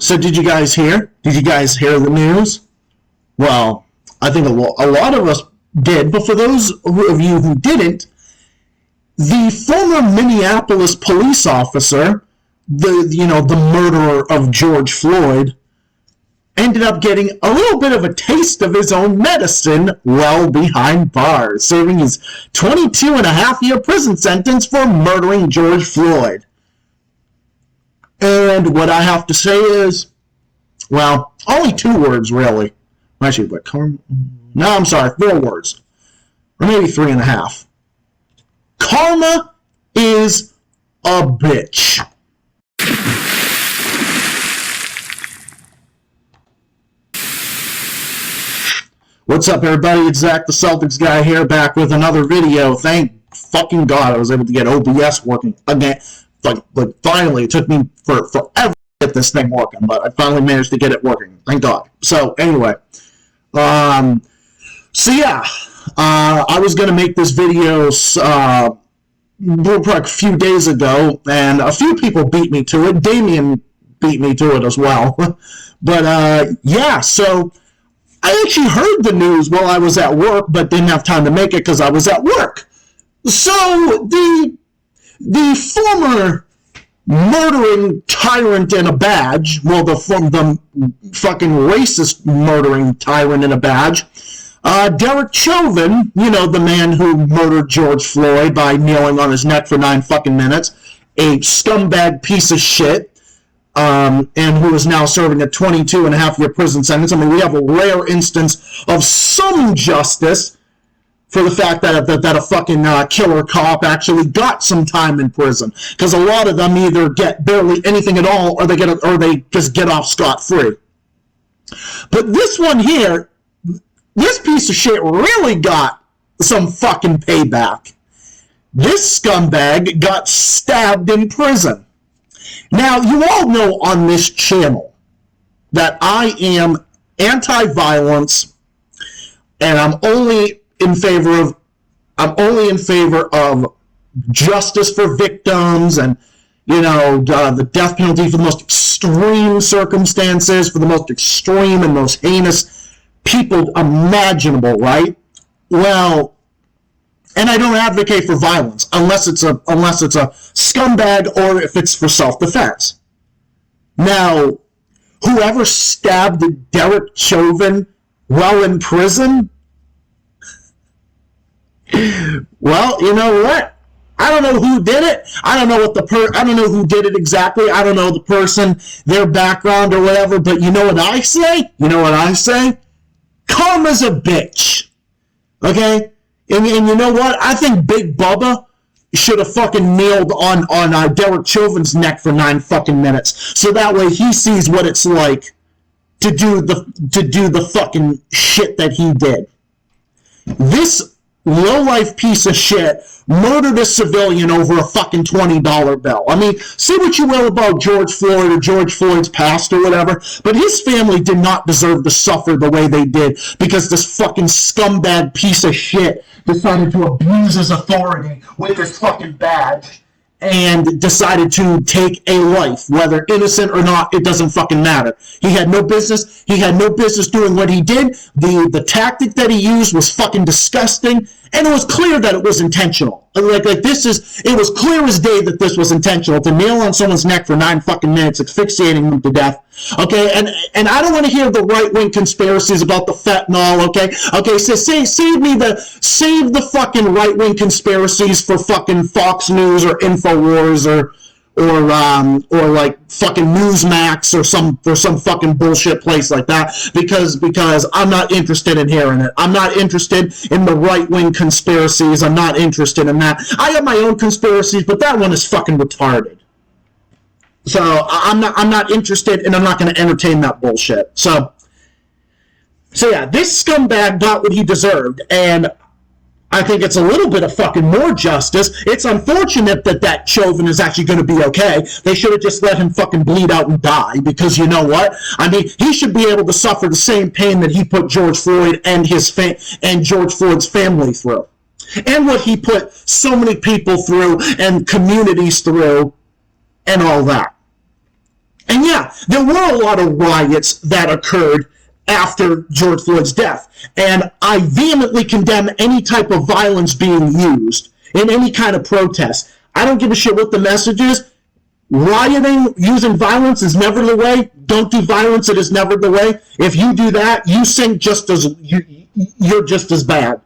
So did you guys hear? Did you guys hear the news? Well, I think a lot of us did, but for those of you who didn't, the former Minneapolis police officer, the murderer of George Floyd, ended up getting a little bit of a taste of his own medicine while behind bars, serving his 22-and-a-half-year prison sentence for murdering George Floyd. And what I have to say is, well, only 2 words, really. Actually, what? No, I'm sorry, 4 words. Or maybe 3.5. Karma is a bitch. What's up, everybody? It's Zach The Celtics Guy here, back with another video. Thank fucking God I was able to get OBS working again. Like finally, it took me forever to get this thing working, but I finally managed to get it working. Thank God. So, anyway. I was going to make this video a few days ago, and a few people beat me to it. Damien beat me to it as well. But, so I actually heard the news while I was at work, but didn't have time to make it because I was at work. So, the former murdering tyrant in a badge, well, the fucking racist murdering tyrant in a badge, Derek Chauvin, the man who murdered George Floyd by kneeling on his neck for 9 fucking minutes, a scumbag piece of shit, and who is now serving a 22-and-a-half-year prison sentence. I mean, we have a rare instance of some justice for the fact that a fucking killer cop actually got some time in prison, because a lot of them either get barely anything at all, or they just get off scot-free. But this one here, this piece of shit really got some fucking payback. This scumbag got stabbed in prison. Now, you all know on this channel that I am anti-violence, and I'm only in favor of justice for victims, and the death penalty for the most extreme circumstances, for the most extreme and most heinous people imaginable, right? Well, and I don't advocate for violence unless it's a scumbag or if it's for self-defense. Now, whoever stabbed Derek Chauvin while in prison, well, you know what? I don't know who did it. I don't know I don't know who did it exactly. I don't know the person, their background or whatever, but you know what I say? Karma's a bitch. Okay? And you know what? I think Big Bubba should have fucking kneeled on Derek Chauvin's neck for 9 fucking minutes, so that way he sees what it's like to do the fucking shit that he did. This low-life piece of shit murdered a civilian over a fucking $20 bill. I mean, say what you will about George Floyd or George Floyd's past or whatever, but his family did not deserve to suffer the way they did because this fucking scumbag piece of shit decided to abuse his authority with his fucking badge and decided to take a life, whether innocent or not, it doesn't fucking matter. He had no business doing what he did. The tactic that he used was fucking disgusting, and it was clear that it was intentional. It was clear as day that this was intentional, to kneel on someone's neck for 9 fucking minutes, asphyxiating them to death. Okay, and I don't want to hear the right-wing conspiracies about the fentanyl, okay, so save the fucking right-wing conspiracies for fucking Fox News or InfoWars or like fucking Newsmax or some fucking bullshit place like that, because I'm not interested in hearing it. I'm not interested in the right-wing conspiracies. I'm not interested in that. I have my own conspiracies, but that one is fucking retarded. So I'm not interested, and I'm not going to entertain that bullshit. So yeah, this scumbag got what he deserved, and I think it's a little bit of fucking more justice. It's unfortunate that Chauvin is actually going to be okay. They should have just let him fucking bleed out and die, because you know what? I mean, he should be able to suffer the same pain that he put George Floyd and George Floyd's family through, and what he put so many people through and communities through and all that. And yeah, there were a lot of riots that occurred after George Floyd's death. And I vehemently condemn any type of violence being used in any kind of protest. I don't give a shit what the message is. Rioting, using violence is never the way. Don't do violence, it is never the way. If you do that, you sink just as, you're just as bad.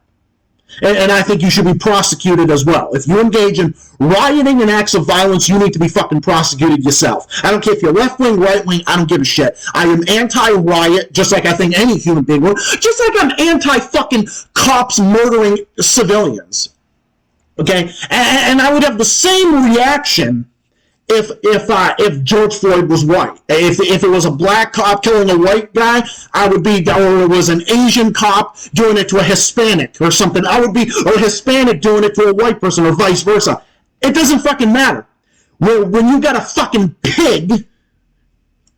And I think you should be prosecuted as well. If you engage in rioting and acts of violence, you need to be fucking prosecuted yourself. I don't care if you're left-wing, right-wing, I don't give a shit. I am anti-riot, just like I think any human being would. Just like I'm anti-fucking cops murdering civilians. Okay? And I would have the same reaction if George Floyd was white. If it was a black cop killing a white guy, I would be, or it was an Asian cop doing it to a Hispanic or something, I would be, or a Hispanic doing it to a white person or vice versa. It doesn't fucking matter. When you got a fucking pig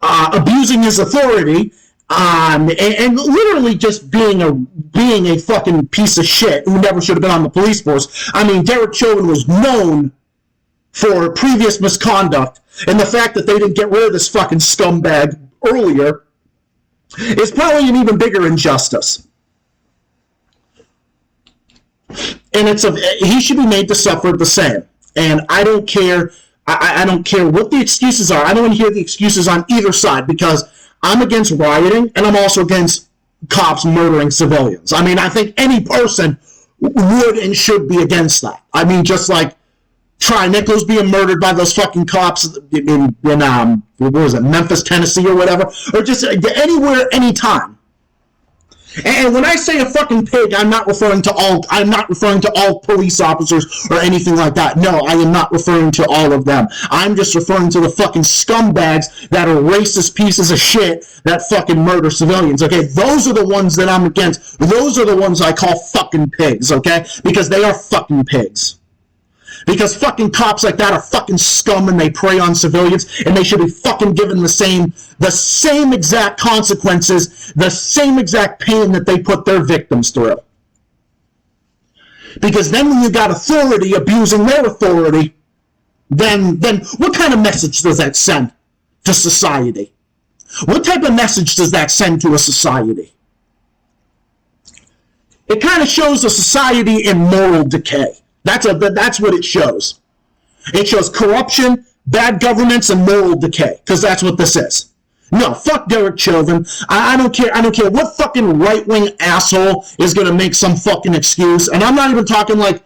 abusing his authority, and literally just being a fucking piece of shit who never should have been on the police force. I mean, Derek Chauvin was known for previous misconduct, and the fact that they didn't get rid of this fucking scumbag earlier is probably an even bigger injustice. And he should be made to suffer the same. And I don't care. I don't care what the excuses are. I don't want to hear the excuses on either side, because I'm against rioting and I'm also against cops murdering civilians. I mean, I think any person would and should be against that. I mean, just like Try Nichols being murdered by those fucking cops in what was it, Memphis, Tennessee, or whatever, or just anywhere, anytime. And when I say a fucking pig, I'm not referring to all police officers or anything like that. No, I am not referring to all of them. I'm just referring to the fucking scumbags that are racist pieces of shit that fucking murder civilians, okay? Those are the ones that I'm against. Those are the ones I call fucking pigs, okay? Because they are fucking pigs. Because fucking cops like that are fucking scum and they prey on civilians, and they should be fucking given the same exact consequences, the same exact pain that they put their victims through. Because then when you got authority abusing their authority, then what kind of message does that send to society? What type of message does that send to a society? It kind of shows a society in moral decay. That's what it shows. It shows corruption, bad governance, and moral decay, because that's what this is. No, fuck Derek Chauvin. I don't care. I don't care what fucking right-wing asshole is gonna make some fucking excuse. And I'm not even talking like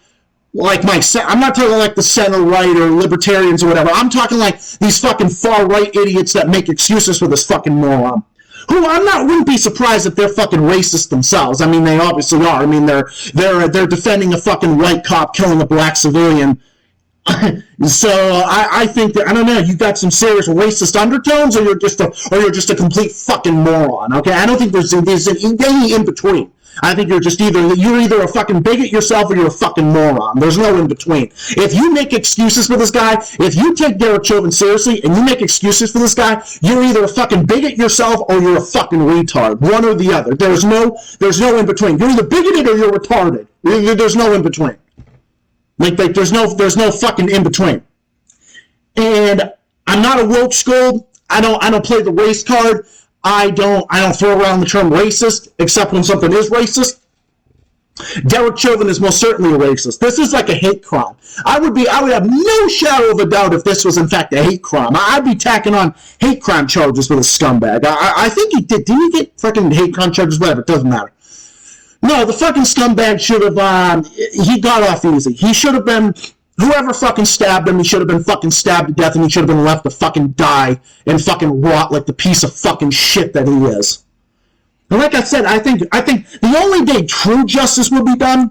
I'm not talking like the center right or libertarians or whatever. I'm talking like these fucking far right idiots that make excuses for this fucking moron. Who wouldn't be surprised if they're fucking racist themselves. I mean, they obviously are. I mean, they're defending a fucking white cop killing a black civilian. So I think that, I don't know, you got some serious racist undertones, or you're just a complete fucking moron. Okay, I don't think there's any in between. I think you're either a fucking bigot yourself or you're a fucking moron. There's no in between. If you make excuses for this guy, if you take Derek Chauvin seriously and you make excuses for this guy, you're either a fucking bigot yourself or you're a fucking retard. One or the other. There's no in between. You're either bigoted or you're retarded. There's no in between. Like there's no fucking in between. And I'm not a woke scold. I don't play the race card. I don't throw around the term racist, except when something is racist. Derek Chauvin is most certainly a racist. This is like a hate crime. I would have no shadow of a doubt if this was in fact a hate crime. I'd be tacking on hate crime charges with a scumbag. I think he did. Didn't he get fucking hate crime charges? Whatever, it doesn't matter. No, the fucking scumbag should have, he got off easy. He should have been, whoever fucking stabbed him, he should have been fucking stabbed to death, and he should have been left to fucking die and fucking rot like the piece of fucking shit that he is. And like I said, I think the only day true justice will be done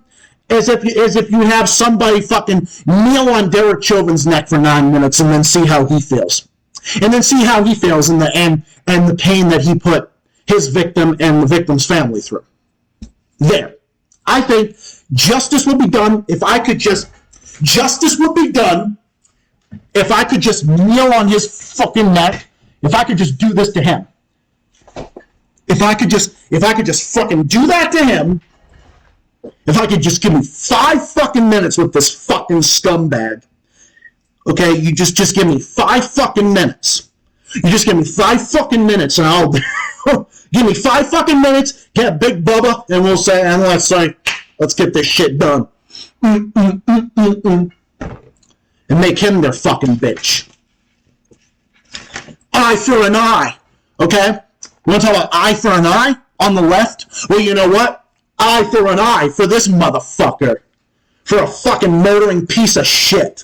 is if you have somebody fucking kneel on Derek Chauvin's neck for 9 minutes and then see how he feels. And then see how he feels in the end, and the pain that he put his victim and the victim's family through. There. I think justice will be done if I could just kneel on his fucking neck, if I could just do this to him. If I could just fucking do that to him, if I could just give me 5 fucking minutes with this fucking scumbag, okay, you just give me 5 fucking minutes You just give me 5 fucking minutes and I'll give me 5 fucking minutes, get Big Bubba, and let's get this shit done. And make him their fucking bitch. Eye for an eye. Okay? You want to talk about eye for an eye on the left? Well, you know what? Eye for an eye for this motherfucker. For a fucking murdering piece of shit.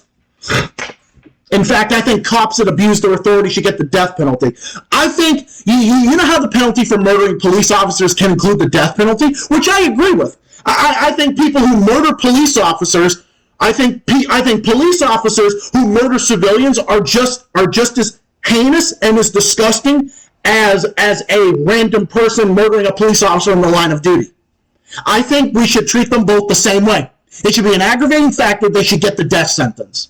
In fact, I think cops that abuse their authority should get the death penalty. I think, you know how the penalty for murdering police officers can include the death penalty? Which I agree with. I think people who murder police officers, I think police officers who murder civilians are just as heinous and as disgusting as a random person murdering a police officer in the line of duty. I think we should treat them both the same way. It should be an aggravating factor. They should get the death sentence.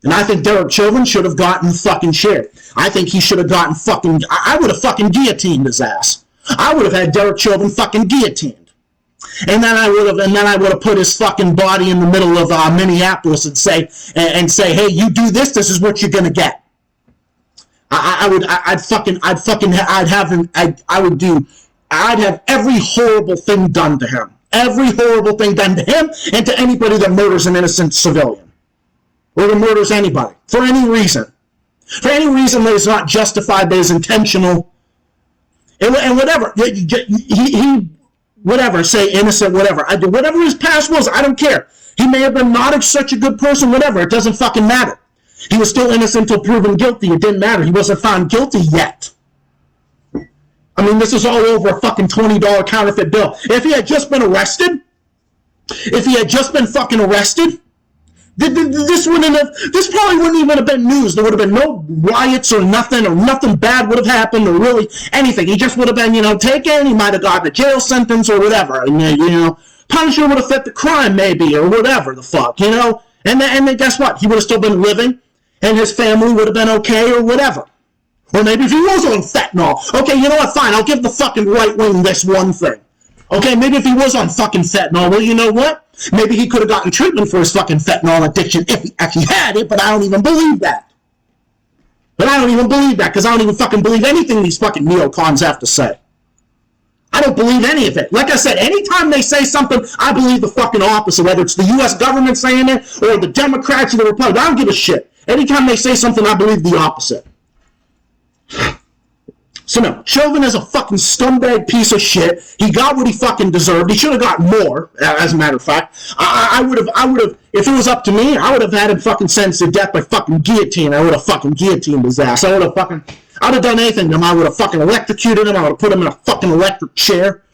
And I think Derek Chauvin should have gotten fucking shit. I think he should have gotten fucking... I would have fucking guillotined his ass. I would have had Derek Chauvin fucking guillotined. And then I would have put his fucking body in the middle of Minneapolis and say, hey, you do this, this is what you're gonna get. I'd have every horrible thing done to him. Every horrible thing done to him and to anybody that murders an innocent civilian. Or that murders anybody. For any reason. For any reason that is not justified, that is intentional. And whatever. He whatever, say innocent, whatever. Whatever his past was, I don't care. He may have been not such a good person, whatever. It doesn't fucking matter. He was still innocent until proven guilty. It didn't matter. He wasn't found guilty yet. I mean, this is all over a fucking $20 counterfeit bill. If he had just been arrested, fucking arrested, this probably wouldn't even have been news. There would have been no riots or nothing bad would have happened or really anything. He just would have been, taken. He might have gotten a jail sentence or whatever. And, punishment would have fit the crime maybe or whatever the fuck, And then guess what? He would have still been living and his family would have been okay or whatever. Or maybe if he was on fentanyl. Okay, you know what? Fine, I'll give the fucking right wing this one thing. Okay, maybe if he was on fucking fentanyl, well, you know what? Maybe he could have gotten treatment for his fucking fentanyl addiction if he actually had it, but I don't even believe that. Because I don't even fucking believe anything these fucking neocons have to say. I don't believe any of it. Like I said, anytime they say something, I believe the fucking opposite, whether it's the U.S. government saying it or the Democrats or the Republicans. I don't give a shit. Anytime they say something, I believe the opposite. So no, Chauvin is a fucking scumbag piece of shit. He got what he fucking deserved. He should have got more, as a matter of fact. I would have, if it was up to me, I would have had him fucking sentenced to death by fucking guillotine. I would have fucking guillotined his ass. I would have done anything to him. I would have fucking electrocuted him. I would have put him in a fucking electric chair.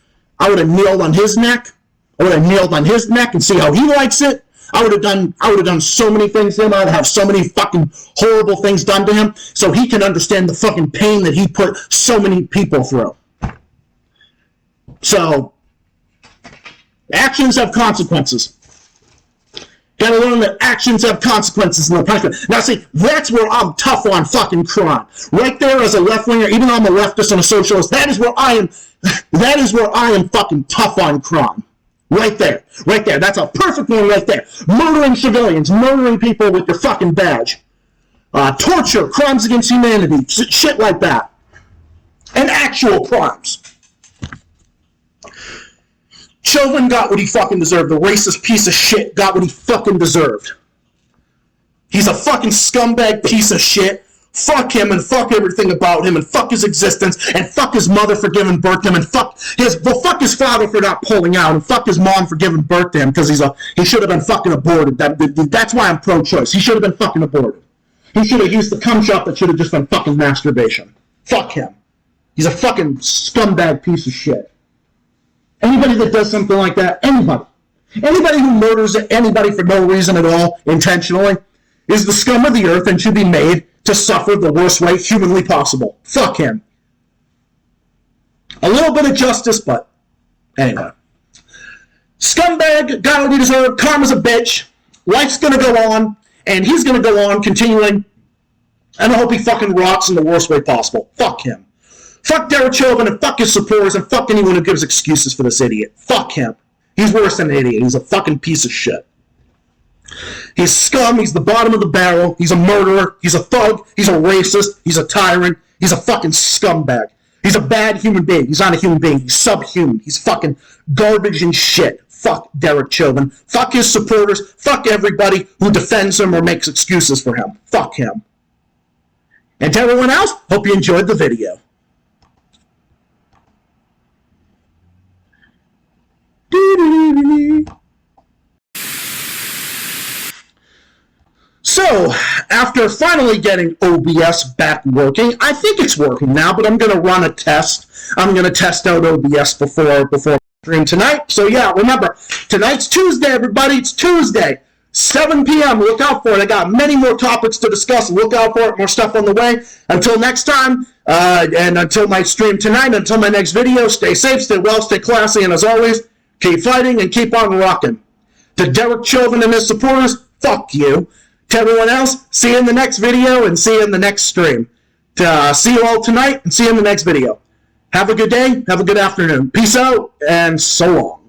I would have kneeled on his neck. And see how he likes it. I would have done so many things to him. I would have so many fucking horrible things done to him so he can understand the fucking pain that he put so many people through. So, actions have consequences. Gotta learn that actions have consequences in the punishment. Now see, that's where I'm tough on fucking crime. Right there as a left-winger, even though I'm a leftist and a socialist, that is where I am fucking tough on crime. Right there. That's a perfect one right there. Murdering civilians, murdering people with your fucking badge. Torture, crimes against humanity, shit like that. And actual crimes. Chauvin got what he fucking deserved. The racist piece of shit got what he fucking deserved. He's a fucking scumbag piece of shit. Fuck him and fuck everything about him and fuck his existence and fuck his mother for giving birth to him and fuck his father for not pulling out and fuck his mom for giving birth to him because he should have been fucking aborted. That's why I'm pro-choice. He should have been fucking aborted. He should have used the cum shot that should have just been fucking masturbation. Fuck him. He's a fucking scumbag piece of shit. Anybody that does something like that, anybody who murders anybody for no reason at all, intentionally, is the scum of the earth and should be made to suffer the worst way humanly possible. Fuck him. A little bit of justice, but anyway. Scumbag, got what he deserved, karma's a bitch, life's gonna go on, and he's gonna go on continuing, and I hope he fucking rots in the worst way possible. Fuck him. Fuck Derek Chauvin and fuck his supporters and fuck anyone who gives excuses for this idiot. Fuck him. He's worse than an idiot. He's a fucking piece of shit. He's scum, he's the bottom of the barrel, he's a murderer, he's a thug, he's a racist, he's a tyrant, he's a fucking scumbag. He's a bad human being. He's not a human being, he's subhuman. He's fucking garbage and shit. Fuck Derek Chauvin. Fuck his supporters. Fuck everybody who defends him or makes excuses for him. Fuck him. And to everyone else, hope you enjoyed the video. So, after finally getting OBS back working, I think it's working now, but I'm going to run a test. I'm going to test out OBS before stream tonight. So yeah, remember, tonight's Tuesday, everybody. It's Tuesday, 7 p.m. Look out for it. I got many more topics to discuss. Look out for it. More stuff on the way. Until next time, and until my stream tonight, until my next video, stay safe, stay well, stay classy, and as always, keep fighting and keep on rocking. To Derek Chauvin and his supporters, fuck you. To everyone else, see you in the next video and see you in the next stream. See you all tonight and see you in the next video. Have a good day. Have a good afternoon. Peace out and so long.